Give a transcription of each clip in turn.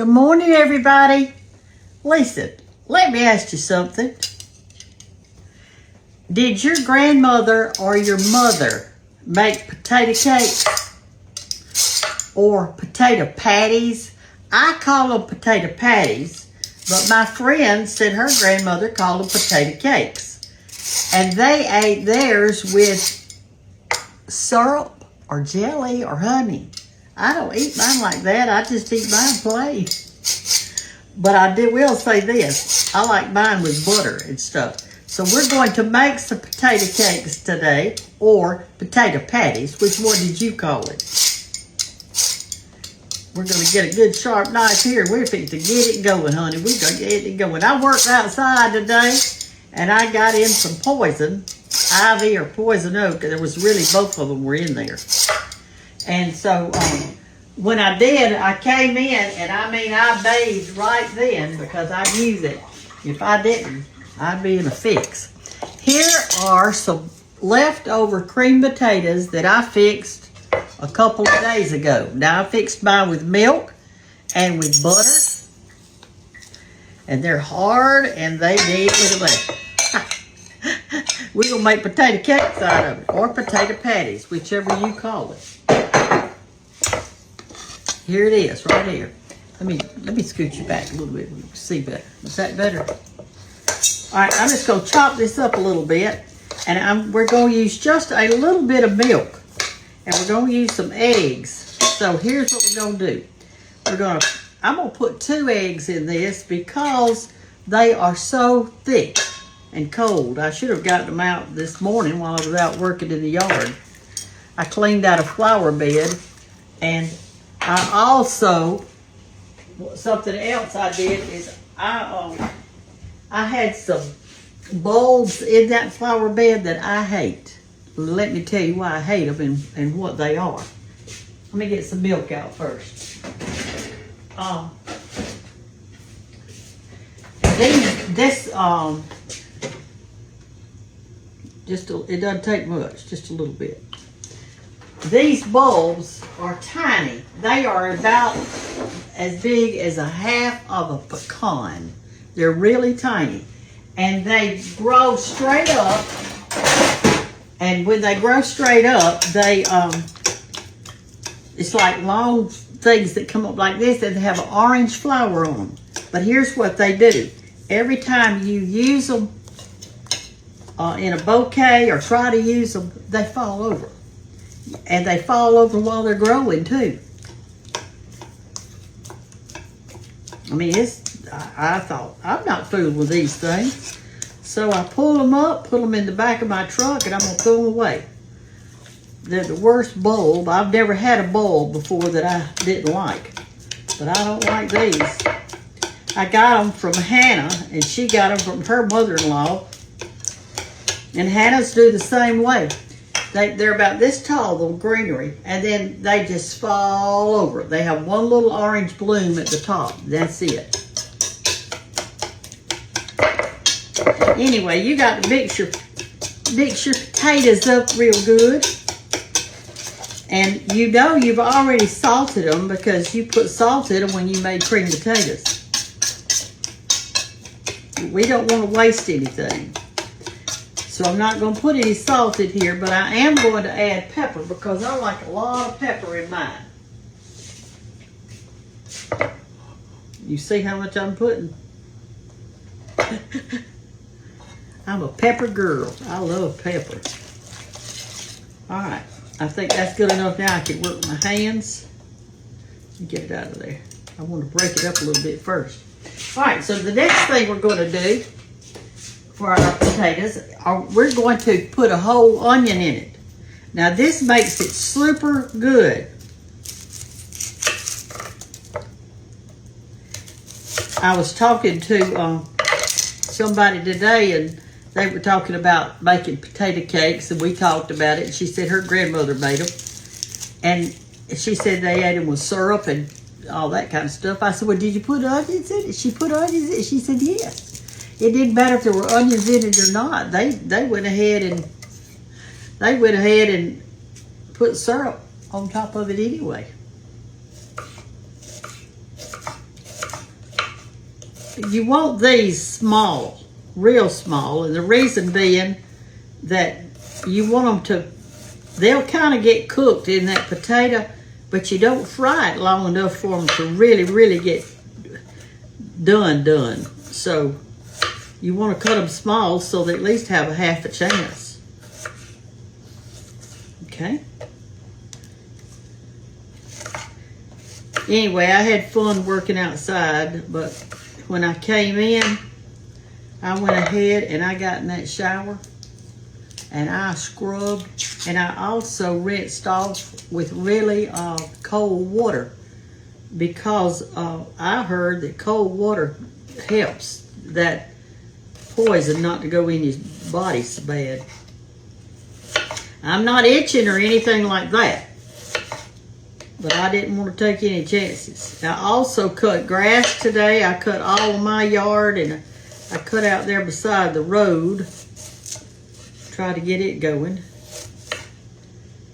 Good morning, everybody. Listen, let me ask you something. Did your grandmother or your mother make potato cakes or potato patties? I call them potato patties, but my friend said her grandmother called them potato cakes. And they ate theirs with syrup or jelly or honey. I don't eat mine like that. I just eat mine plain. But I will say this. I like mine with butter and stuff. So we're going to make some potato cakes today, or potato patties. Which one did you call it? We're going to get a good sharp knife here. We're fixing to get it going, honey. We're going to get it going. I worked outside today, and I got in some poison, ivy or poison oak. There was really, both of them were in there. And so when I did, I came in, and I bathed right then because I knew that if I didn't, I'd be in a fix. Here are some leftover cream potatoes that I fixed a couple of days ago. Now, I fixed mine with milk and with butter. And they're hard, and they need, look at that. We're going to make potato cakes out of it, or potato patties, whichever you call it. Here it is, right here. Let me scoot you back a little bit. We can see better. Is that better? All right, I'm just going to chop this up a little bit, and we're going to use just a little bit of milk, and we're going to use some eggs. So here's what we're going to do. I'm going to put 2 eggs in this because they are so thick and cold. I should have gotten them out this morning while I was out working in the yard. I cleaned out a flower bed, and I also, something else I did is I had some bulbs in that flower bed that I hate. Let me tell you why I hate them and what they are. Let me get some milk out first. It doesn't take much, just a little bit. These bulbs are tiny. They are about as big as a half of a pecan. They're really tiny. And they grow straight up. And when they grow straight up, they it's like long things that come up like this, and they have an orange flower on them. But here's what they do. Every time you use them in a bouquet or try to use them, they fall over. And they fall over while they're growing too. I mean, I thought, I'm not fooling with these things. So I pull them up, put them in the back of my truck, and I'm going to throw them away. They're the worst bulb. I've never had a bulb before that I didn't like. But I don't like these. I got them from Hannah, and she got them from her mother-in-law. And Hannah's do the same way. They're about this tall, the greenery, and then they just fall over. They have one little orange bloom at the top. That's it. Anyway, you got to mix your potatoes up real good. And you know you've already salted them because you put salt in them when you made cream potatoes. We don't want to waste anything. So I'm not going to put any salt in here, but I am going to add pepper because I like a lot of pepper in mine. You see how much I'm putting? I'm a pepper girl. I love pepper. All right. I think that's good enough now. I can work with my hands. Get it out of there. I want to break it up a little bit first. All right. So the next thing we're going to do for our potatoes, we're going to put a whole onion in it. Now this makes it super good. I was talking to somebody today, and they were talking about making potato cakes, and we talked about it. And she said her grandmother made them, and she said they ate them with syrup and all that kind of stuff. I said, well, did you put onions in it? She put onions in it. She said, yes. It didn't matter if there were onions in it or not. They went ahead and put syrup on top of it anyway. you want these small, real small, and the reason being that you want them to, they'll kind of get cooked in that potato, but you don't fry it long enough for them to really, really get done. So you want to cut them small so they at least have a half a chance. Okay. Anyway, I had fun working outside, but when I came in, I went ahead and I got in that shower and I scrubbed, and I also rinsed off with really cold water, because I heard that cold water helps that poison not to go in your body so bad. I'm not itching or anything like that, but I didn't want to take any chances. I also cut grass today. I cut all of my yard, and I cut out there beside the road. Try to get it going.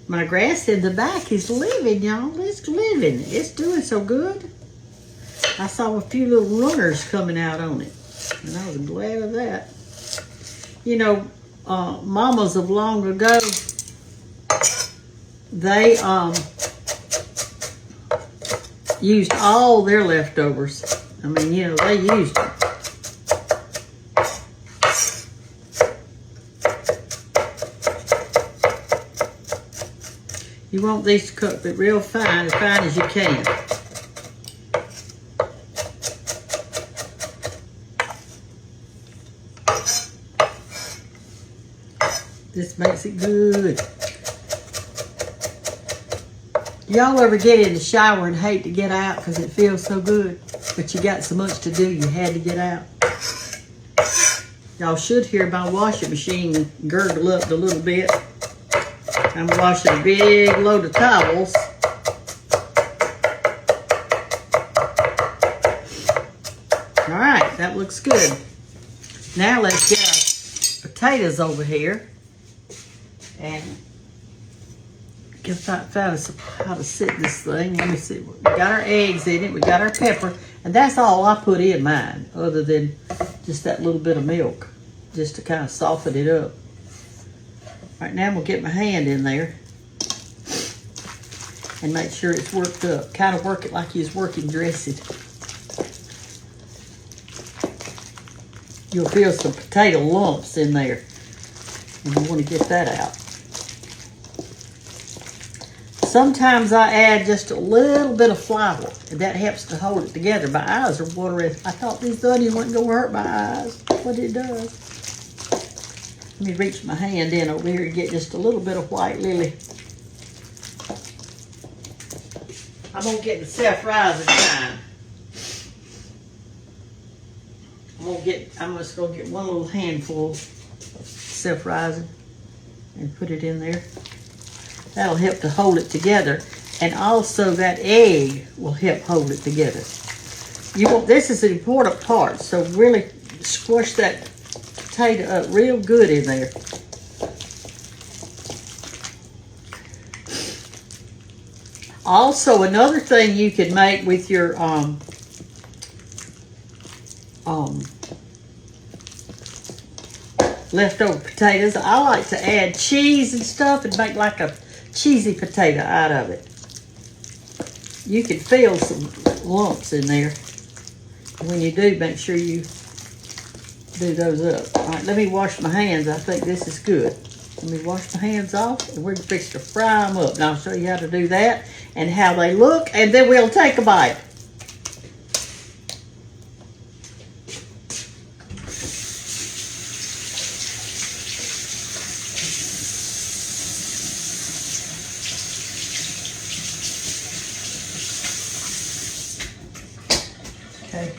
My grass in the back is living, y'all. It's living. It's doing so good. I saw a few little runners coming out on it, and I was glad of that. You know, mamas of long ago, they used all their leftovers. I mean, you know, they used them. You want these to cook it real fine, as fine as you can. This makes it good. Y'all ever get in the shower and hate to get out because it feels so good, but you got so much to do you had to get out? Y'all should hear my washing machine gurgle up a little bit. I'm washing a big load of towels. All right, that looks good. Now let's get our potatoes over here. And find us how to sit this thing. Let me see. We got our eggs in it. We got our pepper. And that's all I put in mine, other than just that little bit of milk, just to kind of soften it up. All right, now I'm going to get my hand in there and make sure it's worked up. Kind of work it like you was working dressing. You'll feel some potato lumps in there, and you want to get that out. Sometimes I add just a little bit of flour, and that helps to hold it together. My eyes are watering. I thought these onions weren't going to hurt my eyes, but it does. Let me reach my hand in over here and get just a little bit of white lily. I'm going to get the self-rising time. I'm just going to get one little handful of self-rising and put it in there. That'll help to hold it together. And also that egg will help hold it together. This is an important part, so really squash that potato up real good in there. Also, another thing you could make with your leftover potatoes, I like to add cheese and stuff and make like a cheesy potato out of it. You can feel some lumps in there. When you do, make sure you do those up. All right, let me wash my hands. I think this is good. Let me wash my hands off, and we're going to fix to fry them up. And I'll show you how to do that and how they look, and then we'll take a bite. Okay,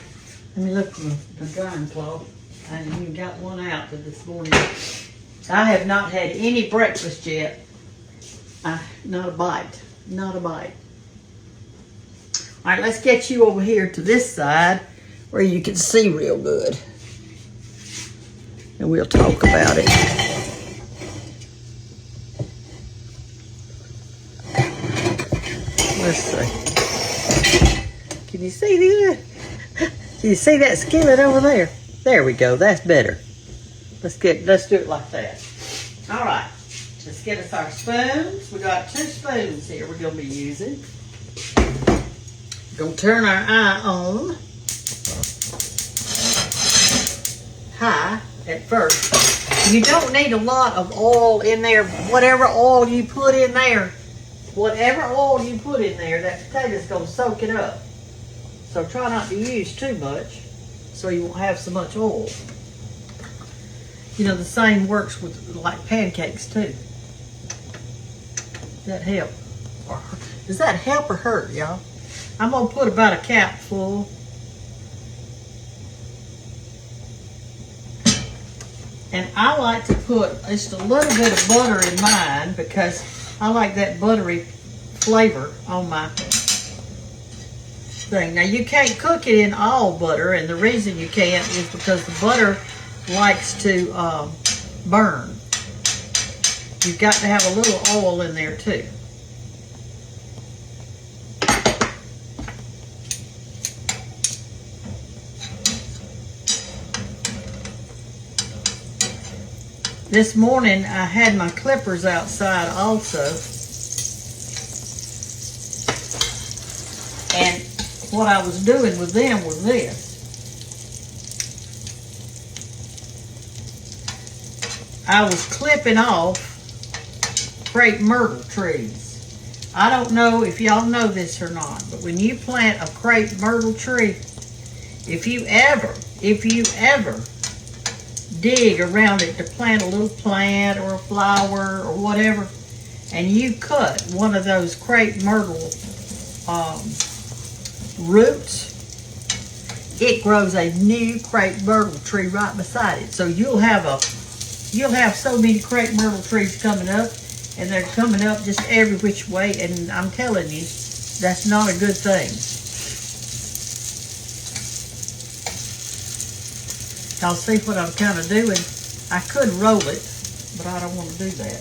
let me look for the drying cloth. I haven't even got one out for this morning. I have not had any breakfast yet. Not a bite. Not a bite. All right, let's get you over here to this side where you can see real good. And we'll talk about it. Let's see. Can you see that? Do you see that skillet over there? There we go. That's better. Let's do it like that. All right. Let's get us our spoons. We got 2 spoons here we're gonna be using. We're gonna turn our eye on high at first. You don't need a lot of oil in there. Whatever oil you put in there, that potato's gonna soak it up. So try not to use too much so you won't have so much oil. You know, the same works with like pancakes too. Does that help? Does that help or hurt, y'all? I'm gonna put about a cap full. And I like to put just a little bit of butter in mine because I like that buttery flavor on my thing. Now you can't cook it in all butter, and the reason you can't is because the butter likes to burn. You've got to have a little oil in there too. This morning I had my clippers outside also. And what I was doing with them was this. I was clipping off crepe myrtle trees. I don't know if y'all know this or not, but when you plant a crepe myrtle tree, if you ever dig around it to plant a little plant or a flower or whatever, and you cut one of those crepe myrtle roots, it grows a new crepe myrtle tree right beside it. So you'll have so many crepe myrtle trees coming up, and they're coming up just every which way, and I'm telling you, that's not a good thing. Y'all see what I'm kind of doing? I could roll it, but I don't want to do that.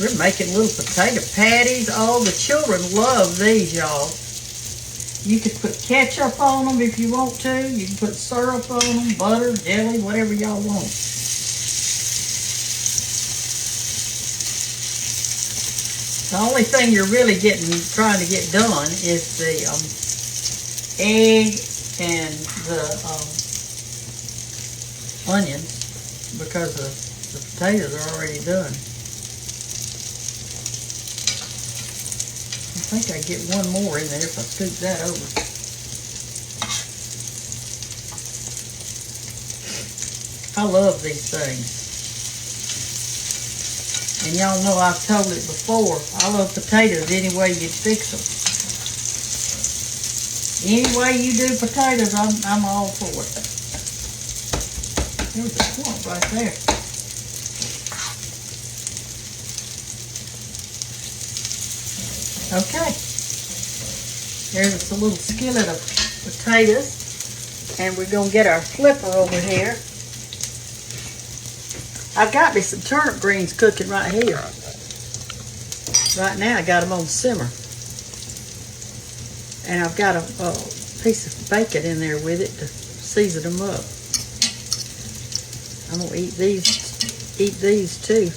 We're making little potato patties. Oh, the children love these, y'all. You could put ketchup on them if you want to. You can put syrup on them, butter, jelly, whatever y'all want. The only thing you're really trying to get done is the egg and the onions, because the potatoes are already done. I think I get one more in there if I scoop that over. I love these things. And y'all know I've told it before, I love potatoes any way you fix them. Any way you do potatoes, I'm all for it. There's a clump right there. Okay. There's a little skillet of potatoes. And we're going to get our flipper over here. I've got me some turnip greens cooking right here. Right now I got them on simmer. And I've got a piece of bacon in there with it to season them up. I'm going to eat these too.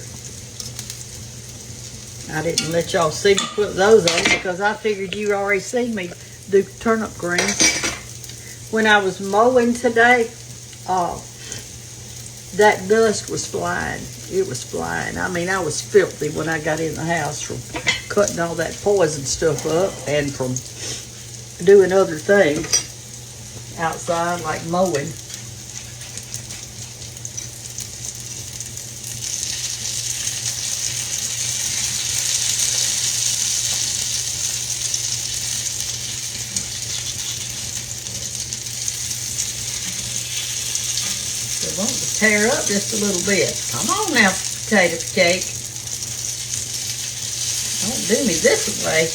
I didn't let y'all see me put those on because I figured you already seen me do turnip greens. When I was mowing today, that dust was flying. It was flying. I mean, I was filthy when I got in the house from cutting all that poison stuff up and from doing other things outside, like mowing. So I want to tear up just a little bit. Come on now, potato cake. Don't do me this way.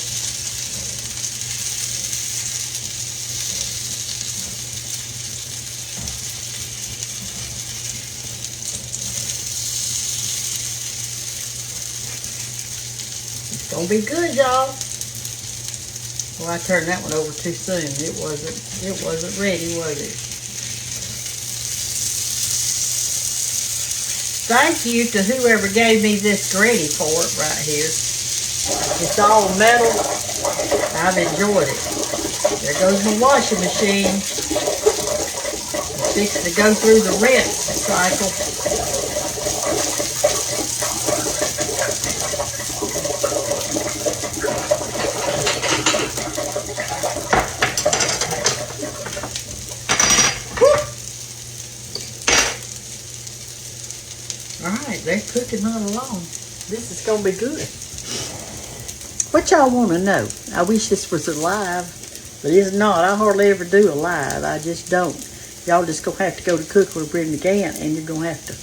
Gonna be good, y'all. Well, I turned that one over too soon. It wasn't ready, was it? Thank you to whoever gave me this granny fork right here. It's all metal. I've enjoyed it. There goes my washing machine. It's fixing to go through the rinse cycle. Alright, they're cooking right along. This is going to be good. What y'all want to know? I wish this was alive, but it's not. I hardly ever do alive. I just don't. Y'all just going to have to go to Cook with Brenda Gantt, and you're going to have to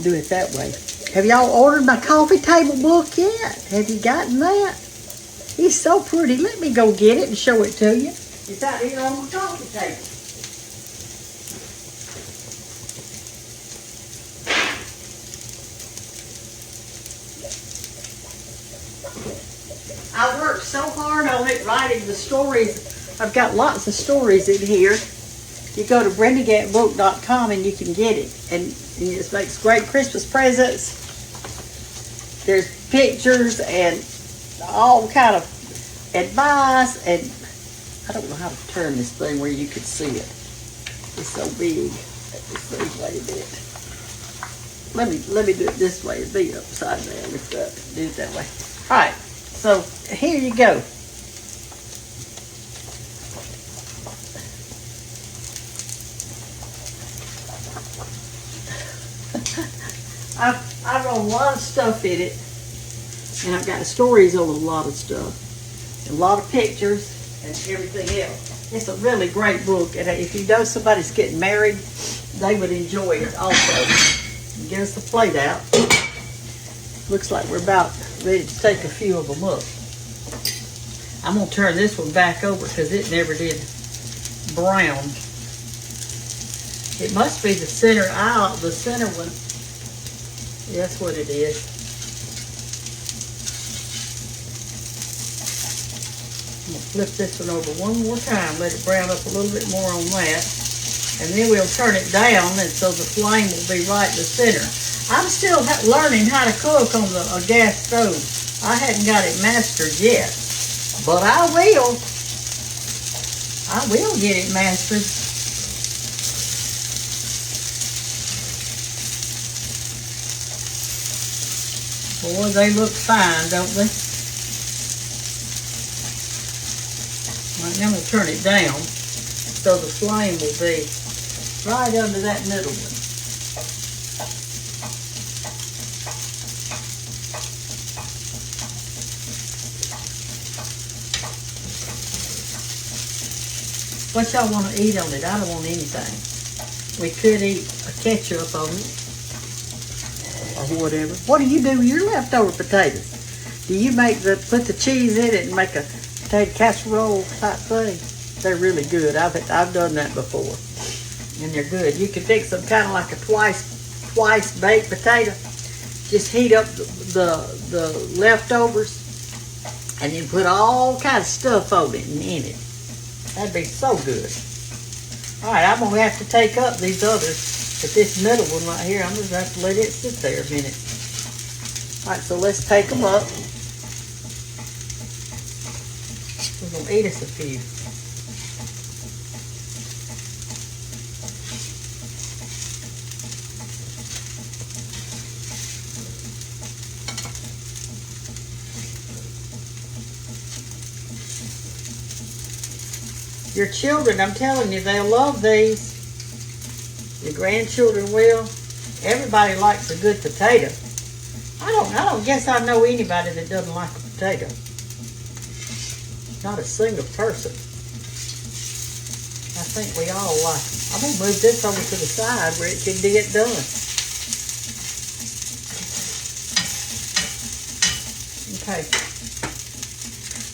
do it that way. Have y'all ordered my coffee table book yet? Have you gotten that? It's so pretty. Let me go get it and show it to you. It's out here on my coffee table. I worked so hard on it, writing the stories. I've got lots of stories in here. You go to BrendaGanttBook.com and you can get it. And it makes great Christmas presents. There's pictures and all kind of advice. And I don't know how to turn this thing where you could see it. It's so big. Wait a minute. Let me do it this way. It'd be upside down. Do it that way. All right. So here you go. I wrote a lot of stuff in it, and I've got stories on a lot of stuff, a lot of pictures, and everything else. It's a really great book, and if you know somebody's getting married, they would enjoy it also. Get us the plate out. Looks like we're about ready to take a few of them up. I'm going to turn this one back over because it never did brown. It must be the center aisle, the center one. Yeah, that's what it is. I'm going to flip this one over one more time, let it brown up a little bit more on that. And then we'll turn it down and so the flame will be right in the center. I'm still learning how to cook on a gas stove. I hadn't got it mastered yet, but I will. I will get it mastered. Boy, they look fine, don't they? Right, now I'm going to turn it down so the flame will be right under that middle one. What y'all want to eat on it? I don't want anything. We could eat a ketchup on it or whatever. What do you do with your leftover potatoes? Do you put the cheese in it and make a potato casserole type thing? They're really good. I've done that before, and they're good. You can fix them kind of like a twice baked potato. Just heat up the leftovers, and then put all kinds of stuff on it and in it. That'd be so good. All right, I'm going to have to take up these others. But this middle one right here, I'm going to have to let it sit there a minute. All right, so let's take them up. We're going to eat us a few. Your children, I'm telling you, they'll love these. Your grandchildren will. Everybody likes a good potato. I don't guess I know anybody that doesn't like a potato. Not a single person. I think we all like them. I'm going to move this over to the side where it can get done. Okay.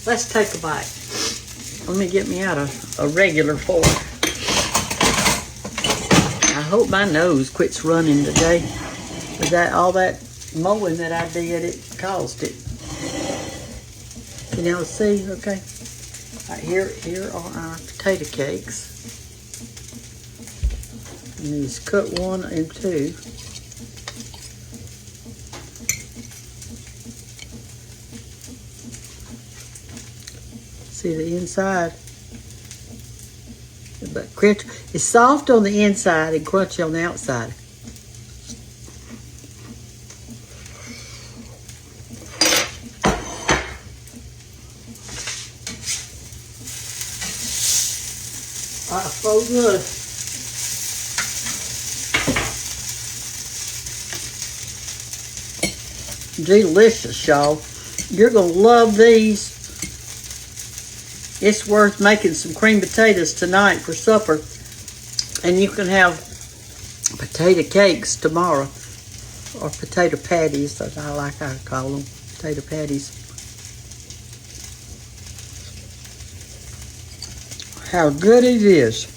Let's take a bite. Let me get me out a regular fork. I hope my nose quits running today. With all that mowing that I did, it caused it. Can y'all see? Okay. All right, here are our potato cakes. And these cut 1 and 2. See the inside? But it's soft on the inside and crunchy on the outside. So good. Delicious, y'all. You're going to love these. It's worth making some cream potatoes tonight for supper. And you can have potato cakes tomorrow. Or potato patties, as I like to call them. Potato patties. How good it is.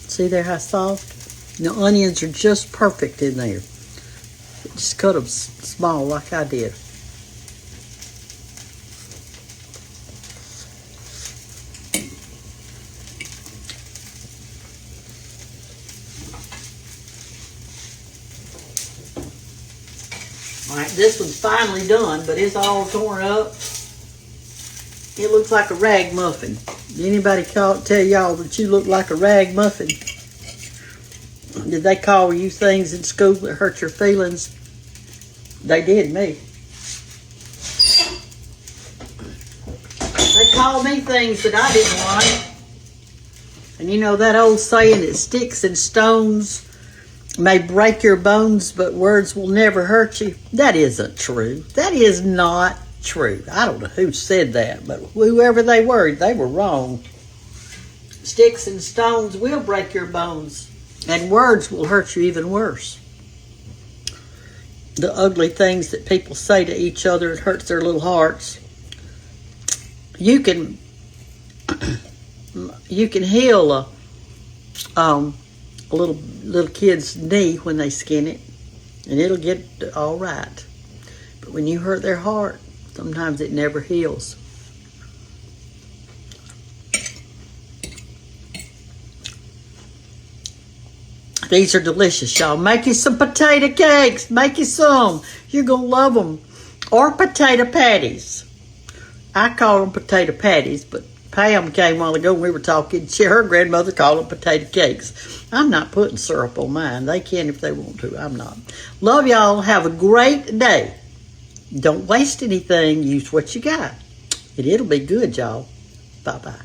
See there how soft? The onions are just perfect in there. Just cut them small like I did. All right, this one's finally done, but it's all torn up. It looks like a rag muffin. Anybody tell y'all that you look like a rag muffin? Did they call you things in school that hurt your feelings? They did me. They called me things that I didn't like. And you know that old saying that sticks and stones may break your bones, but words will never hurt you? That isn't true. That is not true. I don't know who said that, but whoever they were wrong. Sticks and stones will break your bones, and words will hurt you even worse. The ugly things that people say to each other, it hurts their little hearts. You can heal a little kid's knee when they skin it, and it'll get all right. But when you hurt their heart, sometimes it never heals. These are delicious, y'all. Make you some potato cakes. Make you some. You're going to love them. Or potato patties. I call them potato patties, but Pam came a while ago and we were talking. Her grandmother called them potato cakes. I'm not putting syrup on mine. They can if they want to. I'm not. Love y'all. Have a great day. Don't waste anything. Use what you got. And it'll be good, y'all. Bye-bye.